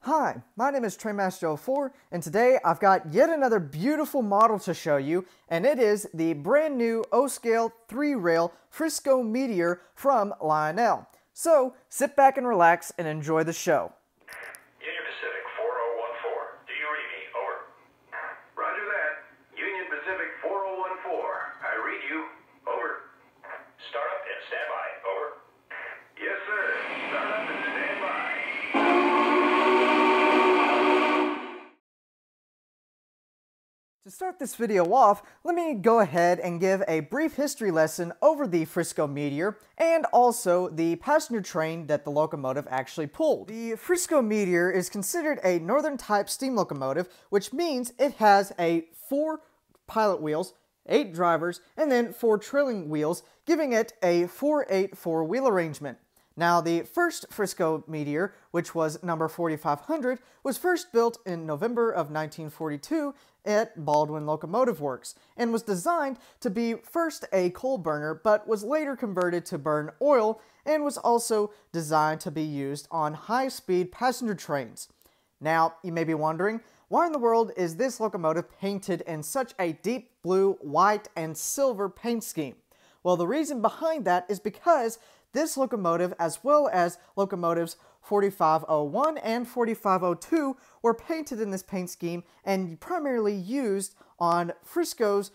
Hi, my name is Trainmaster04, and today I've got yet another beautiful model to show you, and it is the brand new O-scale 3-rail Frisco Meteor from Lionel. So sit back and relax and enjoy the show. Union Pacific 4014. Do you read me? Over. Roger that. Union Pacific 4014. I read you. Over. Start up and stand by. Over. Yes, sir. Start up and stand by. To start this video off, let me go ahead and give a brief history lesson over the Frisco Meteor and also the passenger train that the locomotive actually pulled. The Frisco Meteor is considered a northern type steam locomotive, which means it has 4 pilot wheels, 8 drivers, and then 4 trailing wheels, giving it a 4-8-4 wheel arrangement. Now, the first Frisco Meteor, which was number 4500, was first built in November of 1942 at Baldwin Locomotive Works, and was designed to be first a coal burner, but was later converted to burn oil, and was also designed to be used on high-speed passenger trains. Now, you may be wondering, why in the world is this locomotive painted in such a deep blue, white, and silver paint scheme? Well, the reason behind that is because this locomotive, as well as locomotives 4501 and 4502, were painted in this paint scheme and primarily used on Frisco's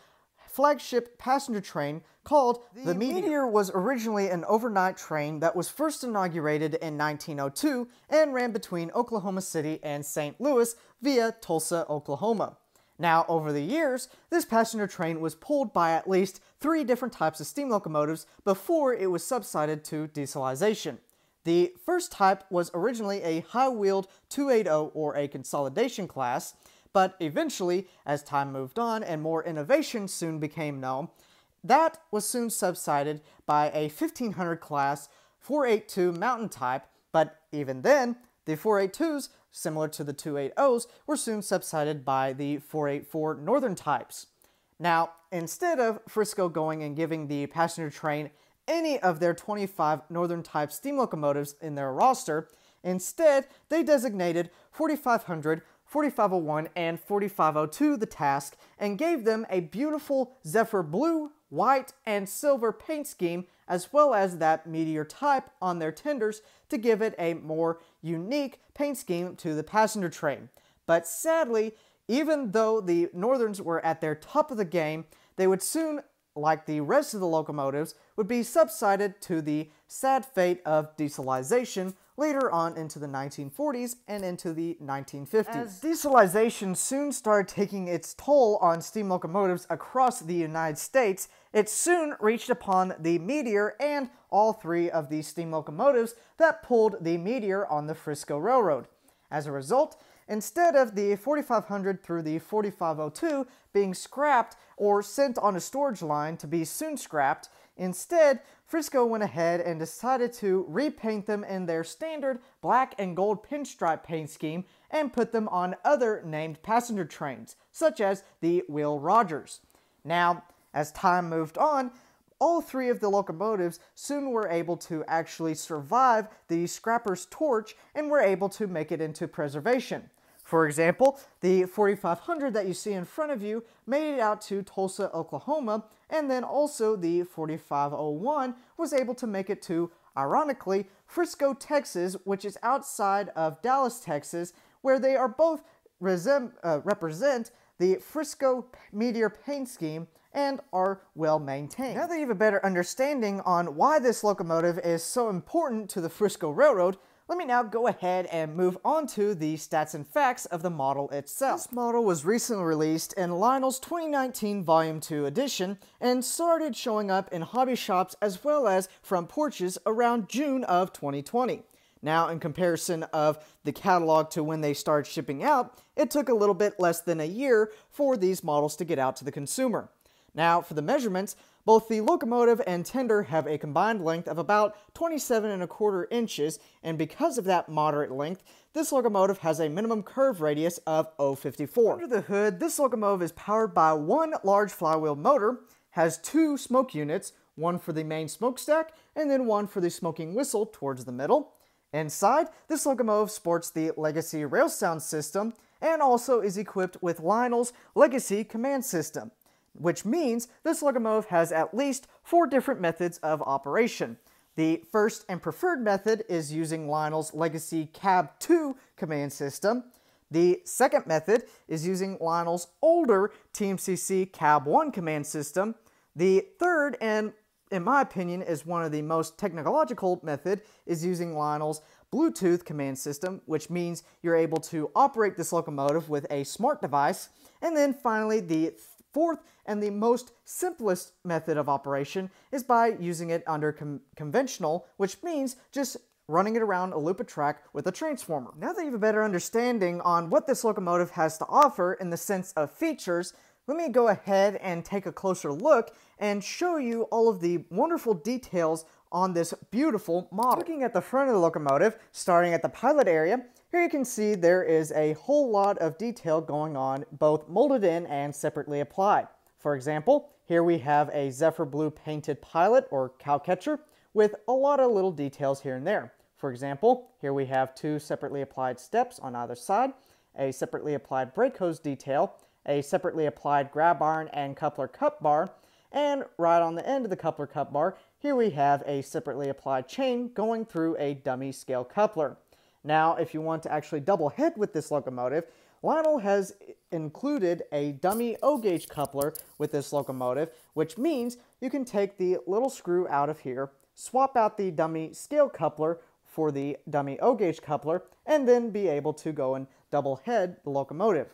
flagship passenger train called the Meteor. Was originally an overnight train that was first inaugurated in 1902 and ran between Oklahoma City and St. Louis via Tulsa, Oklahoma. Now, over the years, this passenger train was pulled by at least 3 different types of steam locomotives before it was subsided to dieselization. The first type was originally a high-wheeled 280 or a consolidation class, but eventually, as time moved on and more innovation soon became known, that was soon subsided by a 1500 class 482 mountain type, but even then, the 482s, similar to the 280s, were soon subsided by the 484 northern types. Now, instead of Frisco going and giving the passenger train any of their 25 northern type steam locomotives in their roster, instead they designated 4500, 4501, and 4502 the task and gave them a beautiful zephyr blue, white, and silver paint scheme, as well as that Meteor type on their tenders to give it a more unique paint scheme to the passenger train. But sadly, even though the Northerns were at their top of the game, they would soon, like the rest of the locomotives, would be subsided to the sad fate of dieselization later on into the 1940s and into the 1950s. As dieselization soon started taking its toll on steam locomotives across the United States, it soon reached upon the Meteor and all 3 of the steam locomotives that pulled the Meteor on the Frisco Railroad. As a result, instead of the 4500 through the 4502 being scrapped or sent on a storage line to be soon scrapped, instead, Frisco went ahead and decided to repaint them in their standard black and gold pinstripe paint scheme and put them on other named passenger trains, such as the Will Rogers. Now, as time moved on, all 3 of the locomotives soon were able to actually survive the scrapper's torch and were able to make it into preservation. For example, the 4500 that you see in front of you made it out to Tulsa, Oklahoma, and then also the 4501 was able to make it to, ironically, Frisco, Texas, which is outside of Dallas, Texas, where they are both represent the Frisco Meteor paint scheme and are well maintained. Now that you have a better understanding on why this locomotive is so important to the Frisco Railroad, let me now go ahead and move on to the stats and facts of the model itself. This model was recently released in Lionel's 2019 Volume 2 edition and started showing up in hobby shops as well as front porches around June of 2020. Now, in comparison of the catalog to when they started shipping out, it took a little bit less than a year for these models to get out to the consumer. Now, for the measurements, both the locomotive and tender have a combined length of about 27¼ inches, and because of that moderate length, this locomotive has a minimum curve radius of 0.54. Under the hood, this locomotive is powered by 1 large flywheel motor, has 2 smoke units, one for the main smokestack, and then one for the smoking whistle towards the middle. Inside, this locomotive sports the Legacy Rail Sound System and also is equipped with Lionel's Legacy Command System, which means this locomotive has at least 4 different methods of operation. The first and preferred method is using Lionel's Legacy Cab 2 command system. The second method is using Lionel's older TMCC Cab 1 command system. The third, and in my opinion is one of the most technological method, is using Lionel's Bluetooth command system, which means you're able to operate this locomotive with a smart device. And then finally, the fourth and the most simplest method of operation is by using it under conventional, which means just running it around a loop of track with a transformer. Now that you have a better understanding on what this locomotive has to offer in the sense of features, let me go ahead and take a closer look and show you all of the wonderful details on this beautiful model. Looking at the front of the locomotive, starting at the pilot area, here you can see there is a whole lot of detail going on, both molded in and separately applied. For example, here we have a Zephyr Blue painted pilot or cowcatcher with a lot of little details here and there. For example, here we have 2 separately applied steps on either side, a separately applied brake hose detail, a separately applied grab iron and coupler cup bar, and right on the end of the coupler cup bar, here we have a separately applied chain going through a dummy scale coupler. Now, if you want to actually double head with this locomotive, Lionel has included a dummy O-gauge coupler with this locomotive, which means you can take the little screw out of here, swap out the dummy scale coupler for the dummy O-gauge coupler, and then be able to go and double head the locomotive.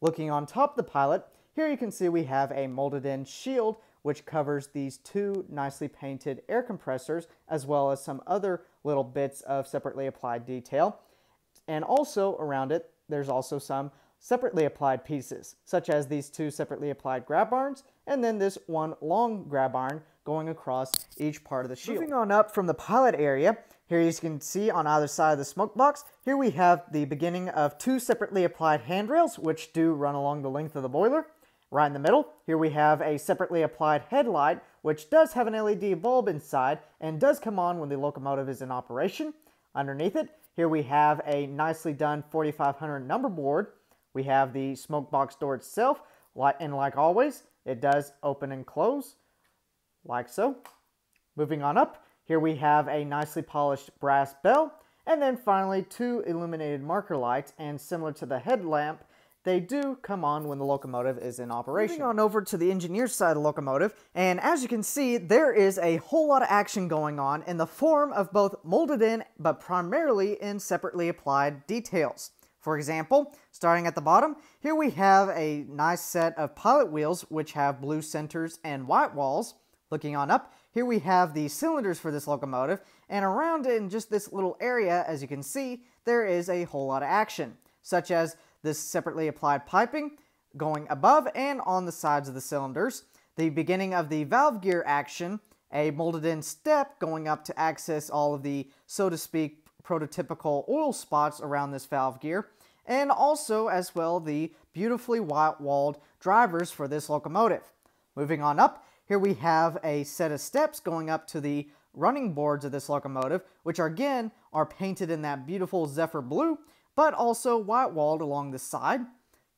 Looking on top of the pilot, here you can see we have a molded in shield which covers these 2 nicely painted air compressors as well as some other little bits of separately applied detail. And also around it, there's also some separately applied pieces, such as these 2 separately applied grab irons and then this one long grab iron going across each part of the shield. Moving on up from the pilot area, here you can see on either side of the smoke box, here we have the beginning of 2 separately applied handrails, which do run along the length of the boiler. Right in the middle, here we have a separately applied headlight, which does have an LED bulb inside and does come on when the locomotive is in operation. Underneath it, here we have a nicely done 4500 number board. We have the smoke box door itself, and like always, it does open and close, like so. Moving on up, here we have a nicely polished brass bell, and then finally 2 illuminated marker lights, and similar to the headlamp, they do come on when the locomotive is in operation. Moving on over to the engineer's side of the locomotive, and as you can see, there is a whole lot of action going on in the form of both molded in, but primarily in separately applied details. For example, starting at the bottom, here we have a nice set of pilot wheels which have blue centers and white walls. Looking on up, here we have the cylinders for this locomotive, and around in just this little area, as you can see, there is a whole lot of action, such as this separately applied piping going above and on the sides of the cylinders, the beginning of the valve gear action, a molded in step going up to access all of the, so to speak, prototypical oil spots around this valve gear, and also as well the beautifully white-walled drivers for this locomotive. Moving on up, here we have a set of steps going up to the running boards of this locomotive, which again are painted in that beautiful Zephyr Blue, but also white-walled along the side.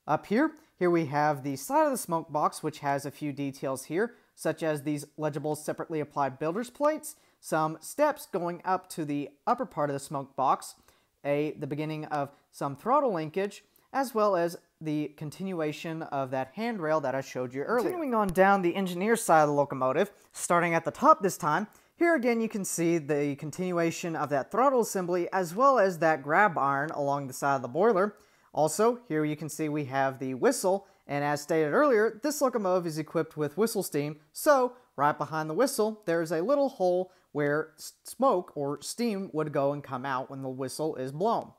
Up here we have the side of the smoke box, which has a few details here, such as these legible separately applied builder's plates, some steps going up to the upper part of the smoke box, the beginning of some throttle linkage, as well as the continuation of that handrail that I showed you earlier. Continuing on down the engineer's side of the locomotive, starting at the top this time, here again you can see the continuation of that throttle assembly as well as that grab iron along the side of the boiler. Also, here you can see we have the whistle, and as stated earlier, this locomotive is equipped with whistle steam, so right behind the whistle there's a little hole where smoke or steam would go and come out when the whistle is blown.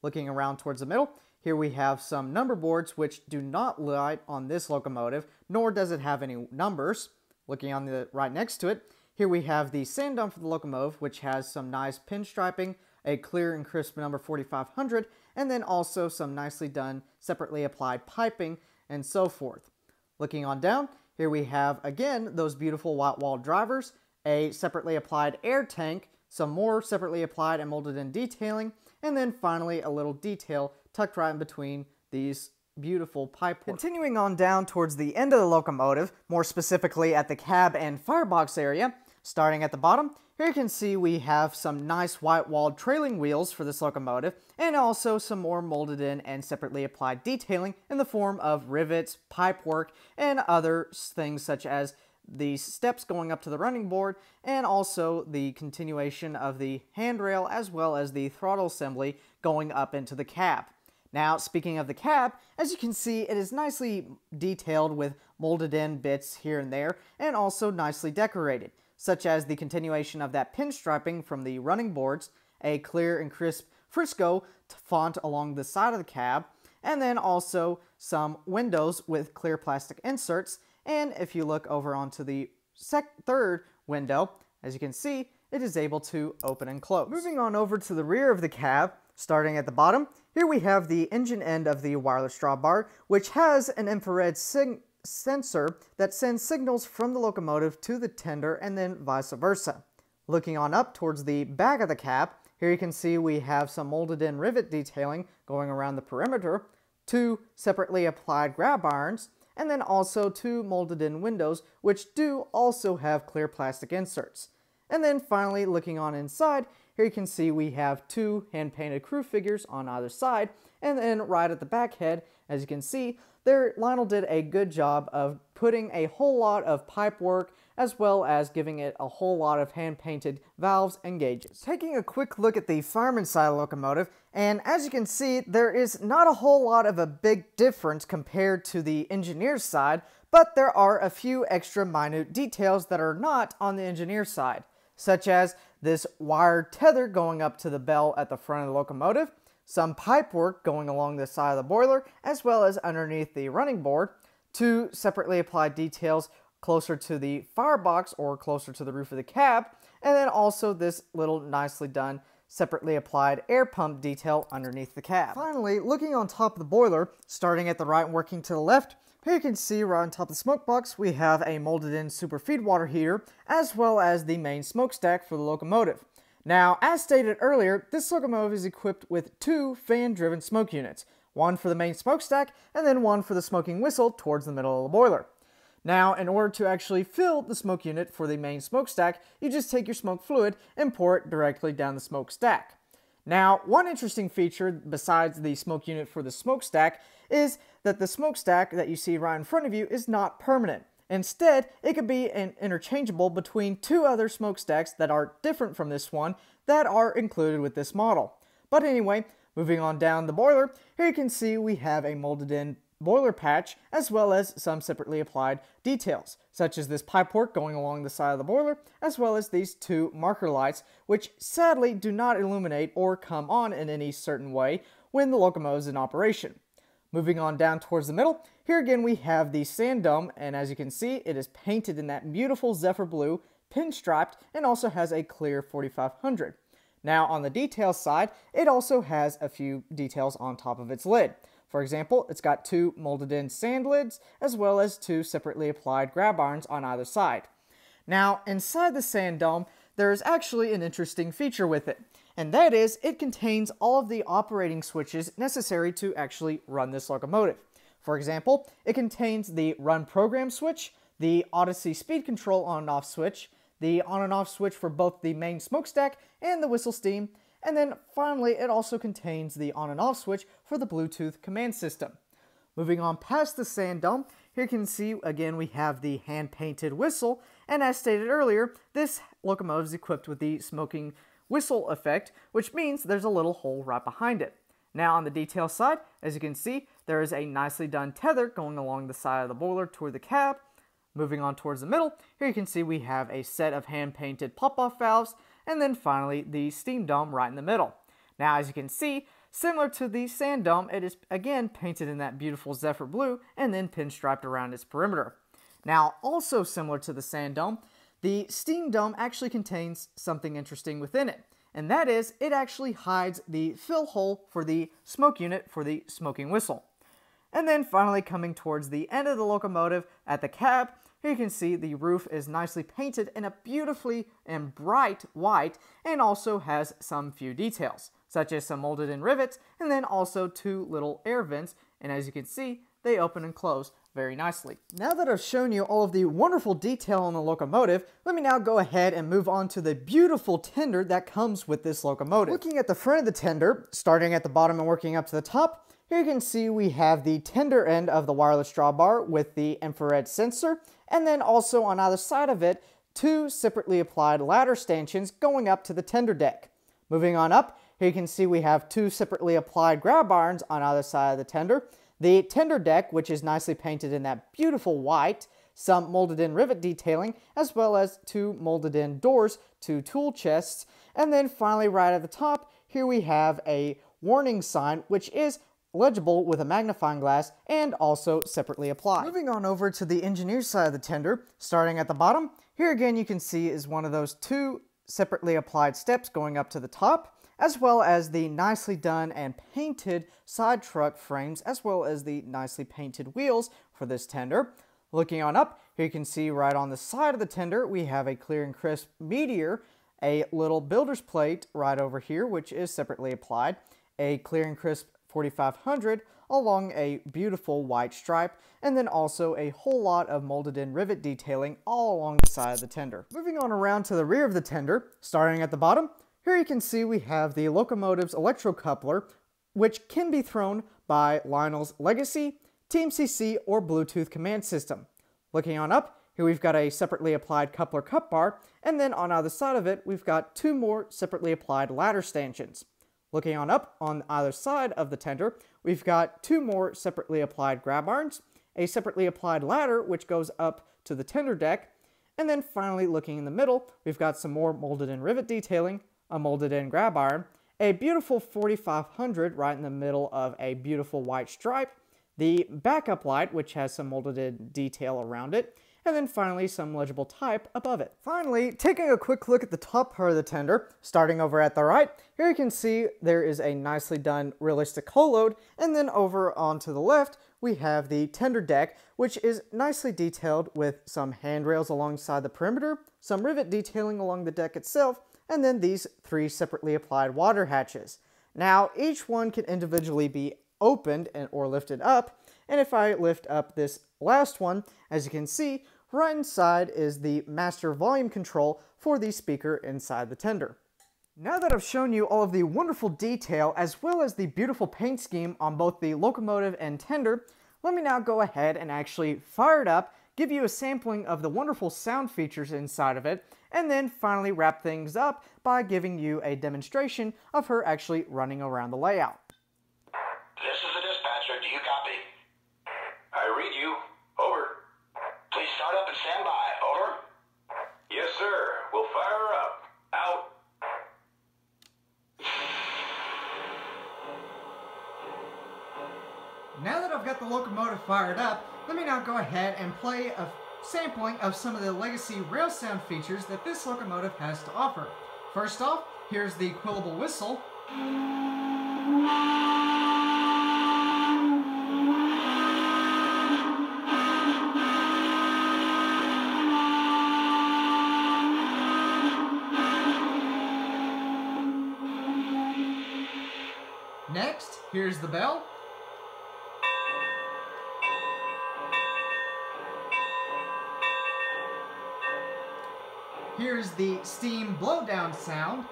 Looking around towards the middle, here we have some number boards which do not light on this locomotive, nor does it have any numbers. Looking on the right next to it, here we have the sand dump for the locomotive, which has some nice pinstriping, a clear and crisp number 4500, and then also some nicely done separately applied piping and so forth. Looking on down, here we have again those beautiful white wall drivers, a separately applied air tank, some more separately applied and molded in detailing, and then finally a little detail tucked right in between these beautiful pipework. Continuing on down towards the end of the locomotive, more specifically at the cab and firebox area, starting at the bottom, here you can see we have some nice white-walled trailing wheels for this locomotive, and also some more molded in and separately applied detailing in the form of rivets, pipework, and other things such as the steps going up to the running board, and also the continuation of the handrail as well as the throttle assembly going up into the cab. Now, speaking of the cab, as you can see, it is nicely detailed with molded in bits here and there, and also nicely decorated, such as the continuation of that pinstriping from the running boards, a clear and crisp Frisco font along the side of the cab, and then also some windows with clear plastic inserts. And if you look over onto the third window, as you can see, it is able to open and close. Moving on over to the rear of the cab, starting at the bottom, here we have the engine end of the wireless drawbar, which has an infrared sensor that sends signals from the locomotive to the tender and then vice versa. Looking on up towards the back of the cab, here you can see we have some molded in rivet detailing going around the perimeter, 2 separately applied grab irons, and then also 2 molded in windows, which do also have clear plastic inserts. And then finally, looking on inside, here you can see we have 2 hand-painted crew figures on either side, and then right at the back head, as you can see, there Lionel did a good job of putting a whole lot of pipe work as well as giving it a whole lot of hand-painted valves and gauges. Taking a quick look at the fireman's side of the locomotive, and as you can see, there is not a whole lot of a big difference compared to the engineer's side, but there are a few extra minute details that are not on the engineer's side, such as this wired tether going up to the bell at the front of the locomotive, some pipe work going along the side of the boiler, as well as underneath the running board, 2 separately applied details closer to the firebox or closer to the roof of the cab, and then also this little nicely done separately applied air pump detail underneath the cab. Finally, looking on top of the boiler, starting at the right and working to the left, here you can see right on top of the smoke box we have a molded in super feed water heater as well as the main smokestack for the locomotive. Now, as stated earlier, this locomotive is equipped with 2 fan-driven smoke units, one for the main smokestack and then one for the smoking whistle towards the middle of the boiler. Now, in order to actually fill the smoke unit for the main smokestack, you just take your smoke fluid and pour it directly down the smokestack. Now, one interesting feature besides the smoke unit for the smokestack is that the smokestack that you see right in front of you is not permanent. Instead, it could be interchangeable between 2 other smokestacks that are different from this one that are included with this model. But anyway, moving on down the boiler, here you can see we have a molded in boiler patch as well as some separately applied details, such as this pipework going along the side of the boiler, as well as these 2 marker lights, which sadly do not illuminate or come on in any certain way when the locomotive is in operation. Moving on down towards the middle, here again we have the sand dome, and as you can see, it is painted in that beautiful zephyr blue, pinstriped, and also has a clear 4500. Now on the detail side, it also has a few details on top of its lid. For example, it's got 2 molded in sand lids, as well as 2 separately applied grab irons on either side. Now, inside the sand dome, there is actually an interesting feature with it, and that is it contains all of the operating switches necessary to actually run this locomotive. For example, it contains the run program switch, the Odyssey speed control on and off switch, the on and off switch for both the main smokestack and the whistle steam, and then finally it also contains the on and off switch for the Bluetooth command system. Moving on past the sand dome, here you can see again we have the hand painted whistle, and as stated earlier, this locomotive is equipped with the smoking whistle effect, which means there's a little hole right behind it. Now on the detail side, as you can see, there is a nicely done tether going along the side of the boiler toward the cab. Moving on towards the middle, here you can see we have a set of hand-painted pop-off valves, and then finally the steam dome right in the middle. Now as you can see, similar to the sand dome, it is again painted in that beautiful zephyr blue and then pinstriped around its perimeter. Now also similar to the sand dome, the steam dome actually contains something interesting within it, and that is it actually hides the fill hole for the smoke unit for the smoking whistle. And then finally coming towards the end of the locomotive at the cab, here you can see the roof is nicely painted in a beautifully and bright white, and also has some few details, such as some molded in rivets, and then also 2 little air vents, and as you can see, they open and close very nicely. Now that I've shown you all of the wonderful detail on the locomotive, let me now go ahead and move on to the beautiful tender that comes with this locomotive. Looking at the front of the tender, starting at the bottom and working up to the top, here you can see we have the tender end of the wireless drawbar with the infrared sensor, and then also on either side of it, 2 separately applied ladder stanchions going up to the tender deck. Moving on up, here you can see we have 2 separately applied grab irons on either side of the tender, the tender deck, which is nicely painted in that beautiful white, some molded in rivet detailing, as well as 2 molded in doors, 2 tool chests, and then finally right at the top, here we have a warning sign, which is legible with a magnifying glass and also separately applied. Moving on over to the engineer's side of the tender, starting at the bottom, here again you can see is one of those 2 separately applied steps going up to the top, as well as the nicely done and painted side truck frames, as well as the nicely painted wheels for this tender. Looking on up, here you can see right on the side of the tender, we have a clear and crisp Meteor, a little builder's plate right over here, which is separately applied, a clear and crisp 4500 along a beautiful white stripe, and then also a whole lot of molded in rivet detailing all along the side of the tender. Moving on around to the rear of the tender, starting at the bottom, here you can see we have the Locomotive's Electrocoupler, which can be thrown by Lionel's Legacy, TMCC, or Bluetooth command system. Looking on up, here we've got a separately applied coupler cup bar, and then on either side of it, we've got 2 more separately applied ladder stanchions. Looking on up, on either side of the tender, we've got 2 more separately applied grab irons, a separately applied ladder which goes up to the tender deck, and then finally looking in the middle, we've got some more molded in rivet detailing, a molded in grab iron, a beautiful 4500 right in the middle of a beautiful white stripe, the backup light which has some molded in detail around it, and then finally some legible type above it. Finally, taking a quick look at the top part of the tender, starting over at the right, here you can see there is a nicely done realistic hull load, and then over onto the left, we have the tender deck, which is nicely detailed with some handrails alongside the perimeter, some rivet detailing along the deck itself, and then these 3 separately applied water hatches. Now, each one can individually be opened or lifted up, and if I lift up this last one, as you can see, right inside is the master volume control for the speaker inside the tender. Now that I've shown you all of the wonderful detail as well as the beautiful paint scheme on both the locomotive and tender, let me now go ahead and actually fire it up, give you a sampling of the wonderful sound features inside of it, and then finally wrap things up by giving you a demonstration of her actually running around the layout. This is the dispatcher. Do you copy? I read you. Over. Please start up and stand by. Over. Yes, sir. We'll fire her up. Out. Now that I've got the locomotive fired up, let me now go ahead and play a sampling of some of the legacy rail sound features that this locomotive has to offer. First off, here's the quillable whistle. Next, here's the bell. Here's the steam blowdown sound.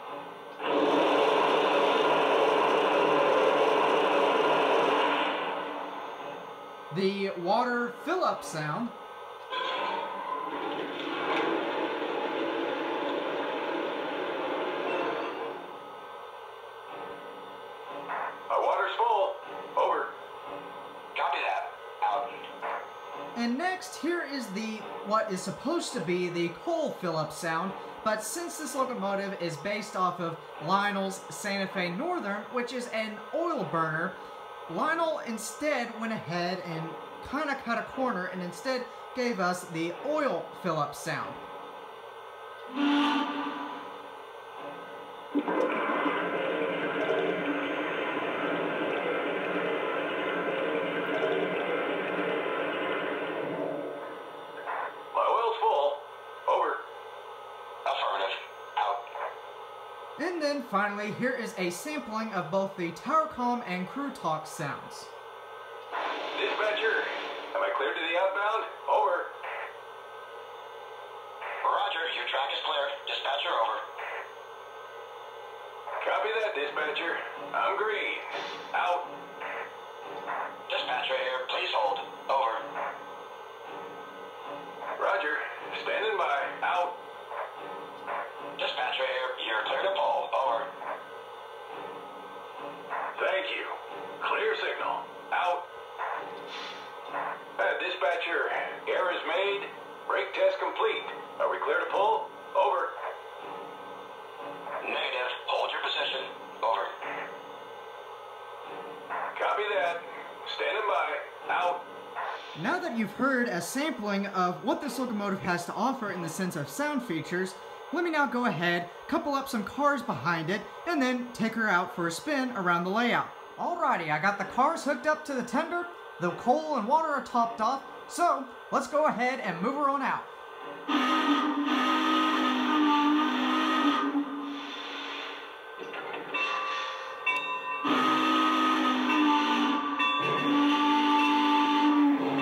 The water fill-up sound. Our water's full. Over. Copy that. Out. And next, here is what is supposed to be the coal fill-up sound, but since this locomotive is based off of Lionel's Santa Fe Northern, which is an oil burner, Lionel instead went ahead and kind of cut a corner and instead gave us the oil fill-up sound. finally, here is a sampling of both the tower comm and crew talk sounds. Dispatcher, am I clear to the outbound? Over. Roger, your track is clear. Dispatcher, over. Copy that, dispatcher. I'm green. Out. Dispatcher here, please hold. Over. Roger. Standing by. Out. Dispatcher here, you're clear to pull. Over. Thank you. Clear signal. Out. Dispatcher, air is made. Brake test complete. Are we clear to pull? Over. Negative. Hold your position. Over. Copy that. Standing by. Out. Now that you've heard a sampling of what this locomotive has to offer in the sense of sound features, let me now go ahead, couple up some cars behind it, and then take her out for a spin around the layout. Alrighty, I got the cars hooked up to the tender, the coal and water are topped off, so let's go ahead and move her on out.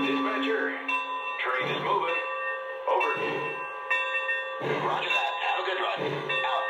Dispatcher, train is moving. Over. Roger that. Have a good run. Out.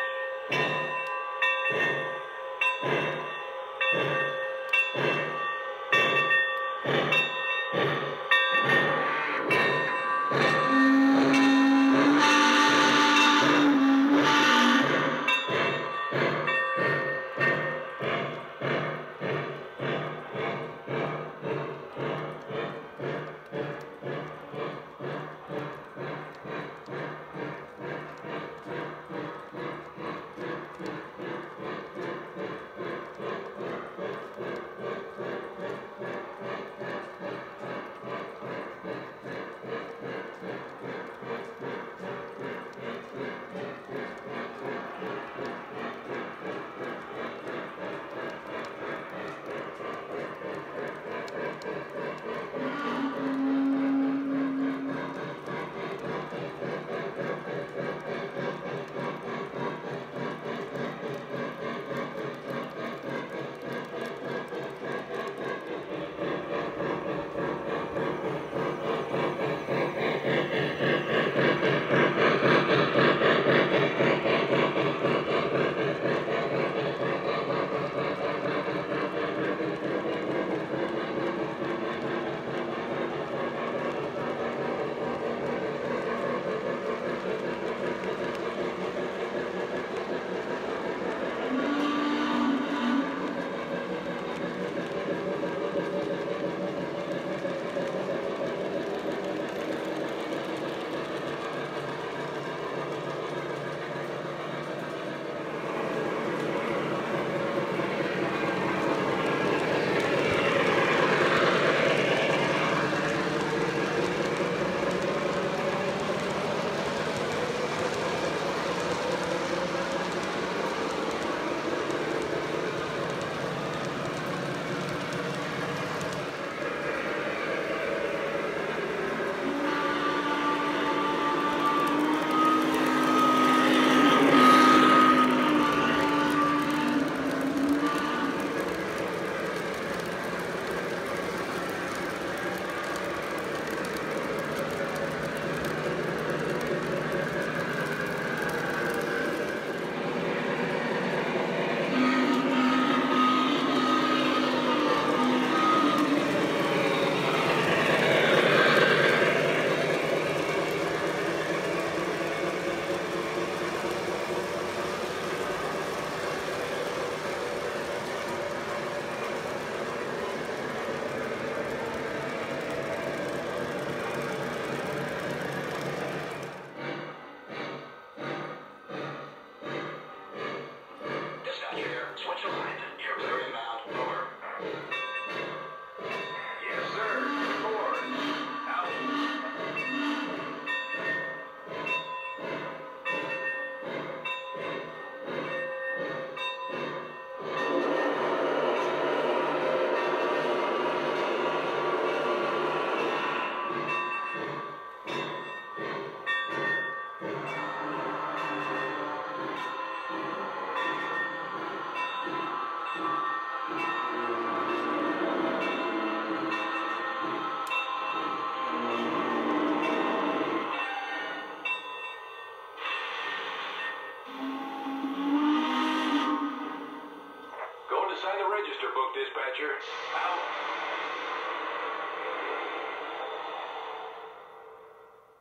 Out.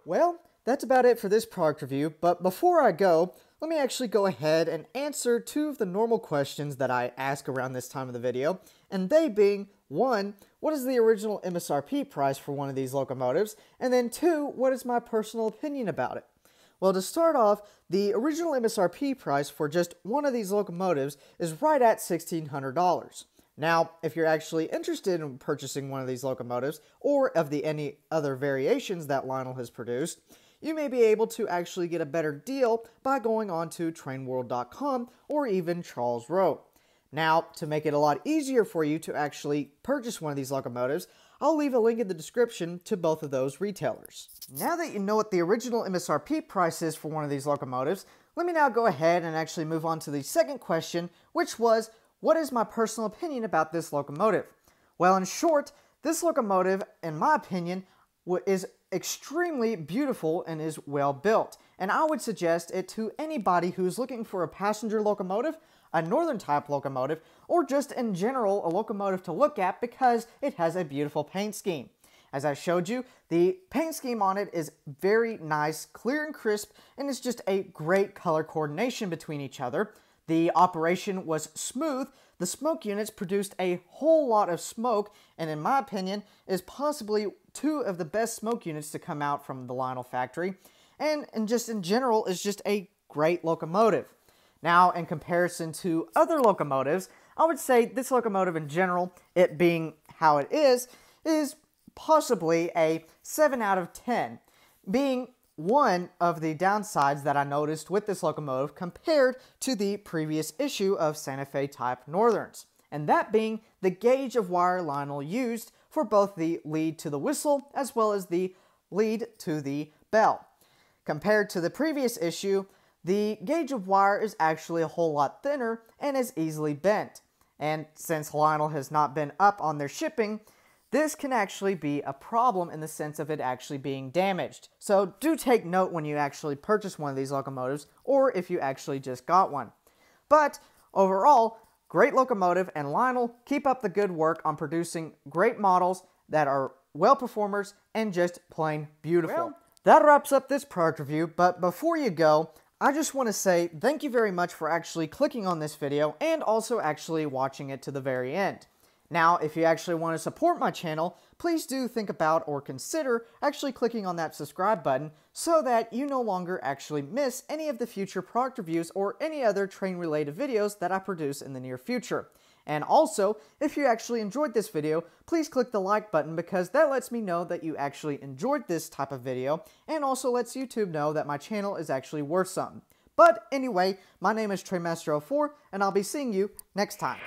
Well, that's about it for this product review, but before I go, let me actually go ahead and answer two of the normal questions that I ask around this time of the video, and they being, one, what is the original MSRP price for one of these locomotives, and then two, what is my personal opinion about it? Well, to start off, the original MSRP price for just one of these locomotives is right at $1,600. Now, if you're actually interested in purchasing one of these locomotives, or of any other variations that Lionel has produced, you may be able to actually get a better deal by going on to trainworld.com or even Charles Rowe. Now, to make it a lot easier for you to actually purchase one of these locomotives, I'll leave a link in the description to both of those retailers. Now that you know what the original MSRP price is for one of these locomotives, let me now go ahead and actually move on to the second question, which was, what is my personal opinion about this locomotive? Well, in short, this locomotive, in my opinion, is extremely beautiful and is well built, and I would suggest it to anybody who's looking for a passenger locomotive, a northern type locomotive, or just in general a locomotive to look at because it has a beautiful paint scheme. As I showed you, the paint scheme on it is very nice, clear and crisp, and it's just a great color coordination between each other. The operation was smooth, the smoke units produced a whole lot of smoke, and in my opinion, is possibly two of the best smoke units to come out from the Lionel factory, and just in general is just a great locomotive. Now, in comparison to other locomotives, I would say this locomotive in general, it being how it is possibly a 7 out of 10, being one of the downsides that I noticed with this locomotive compared to the previous issue of Santa Fe type Northerns, and that being the gauge of wire Lionel used for both the lead to the whistle as well as the lead to the bell. Compared to the previous issue, the gauge of wire is actually a whole lot thinner and is easily bent, and since Lionel has not been up on their shipping, this can actually be a problem in the sense of it actually being damaged. So do take note when you actually purchase one of these locomotives, or if you actually just got one. But overall, great locomotive, and Lionel, keep up the good work on producing great models that are well performers and just plain beautiful. Well, that wraps up this product review, but before you go, I just want to say thank you very much for actually clicking on this video and also actually watching it to the very end. Now, if you actually want to support my channel, please do think about or consider actually clicking on that subscribe button so that you no longer actually miss any of the future product reviews or any other train-related videos that I produce in the near future. And also, if you actually enjoyed this video, please click the like button because that lets me know that you actually enjoyed this type of video and also lets YouTube know that my channel is actually worth something. But anyway, my name is Trainmaster04 and I'll be seeing you next time.